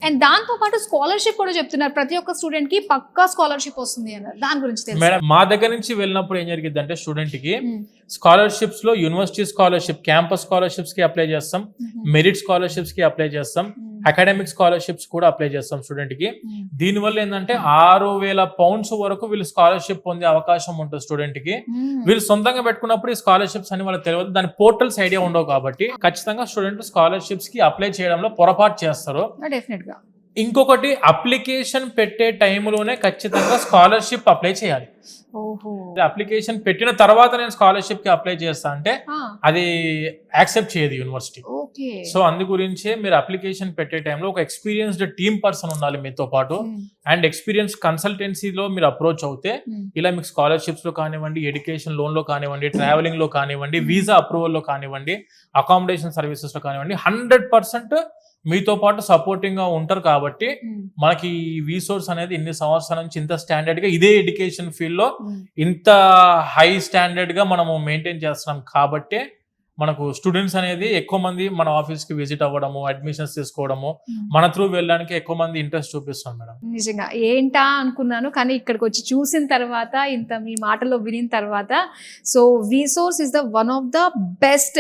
And దాంతో పాటు scholarship కూడా చెప్తున్నారు, ప్రతి ఒక్క స్టూడెంట్ కి పక్కా స్కాలర్షిప్ వస్తుంది అన్నారు. దాని గురించి తెలుసు. మేడం మా దగ్గర నుంచి వెళ్ళినప్పుడు ఏం జరిగింది అంటే స్టూడెంట్ కి స్కాలర్షిప్స్ లో యూనివర్సిటీ స్కాలర్షిప్, క్యాంపస్ స్కాలర్షిప్స్ కి అప్లై చేస్తాం, మెరిట్ స్కాలర్షిప్స్ కి అప్లై చేస్తాం, అకాడమిక్ స్కాలర్షిప్స్ కూడా అప్లై చేస్తాం స్టూడెంట్ కి. దీనివల్ల ఏంటంటే 6,000 pounds వరకు వీళ్ళు స్కాలర్షిప్ పొందే అవకాశం ఉంటుంది స్టూడెంట్ కి. వీళ్ళు సొంతంగా పెట్టుకున్నప్పుడు ఈ స్కాలర్షిప్స్ అని వాళ్ళకి తెలియదు, దాని పోర్టల్స్ ఐడియా ఉండవు కాబట్టి ఖచ్చితంగా స్టూడెంట్ స్కాలర్షిప్స్ కి అప్లై చేయడంలో పొరపాటు చేస్తారు. డెఫినెట్ గా. ఇంకొకటి, అప్లికేషన్ పెట్టే టైంలోనే ఖచ్చితంగా స్కాలర్షిప్ అప్లై చేయాలి. ఓహో. అప్లికేషన్ పెట్టిన తర్వాత నేను స్కాలర్షిప్ కి అప్లై చేస్తా అంటే అది యాక్సెప్ట్ చేయదు యూనివర్సిటీ. ఓకే. సో అందు గురించే మీరు అప్లికేషన్ పెట్టే టైంలో ఒక ఎక్స్పీరియన్స్డ్ టీమ్ పర్సన్ ఉండాలి మీతో పాటు. అండ్ ఎక్స్పీరియన్స్ కన్సల్టెన్సీలో మీరు అప్రోచ్ అవుతే ఇలా మీకు స్కాలర్షిప్స్ లో కానివ్వండి, ఎడ్యుకేషన్ లోన్ లో కానివ్వండి, ట్రావెలింగ్ లో కానివ్వండి, వీసా అప్రూవల్ లో కానివ్వండి, అకామిడేషన్ సర్వీసెస్ లో కానివ్వండి 100% మీతో పాటు సపోర్టింగ్ గా ఉంటారు. కాబట్టి మనకి వీసోర్స్ అనేది ఇన్ని సంవత్సరాల నుంచి ఇంత స్టాండర్డ్ గా ఇదే ఎడ్యుకేషన్ ఫీల్డ్ లో ఇంత హై స్టాండర్డ్ గా మనము మెయింటైన్ చేస్తున్నాం. కాబట్టి మనకు స్టూడెంట్స్ అనేది ఎక్కువ మంది మన ఆఫీస్ కి విజిట్ అవ్వడము, అడ్మిషన్స్ తీసుకోవడము, మన త్రూ వెళ్ళడానికి ఎక్కువ మంది ఇంట్రెస్ట్ చూపిస్తాం మేడం. నిజంగా ఏంటా అనుకున్నాను, కానీ ఇక్కడికి వచ్చి చూసిన తర్వాత, ఇంత మీ మాటలో వినిన తర్వాత, so వీసోర్స్ is the one of the best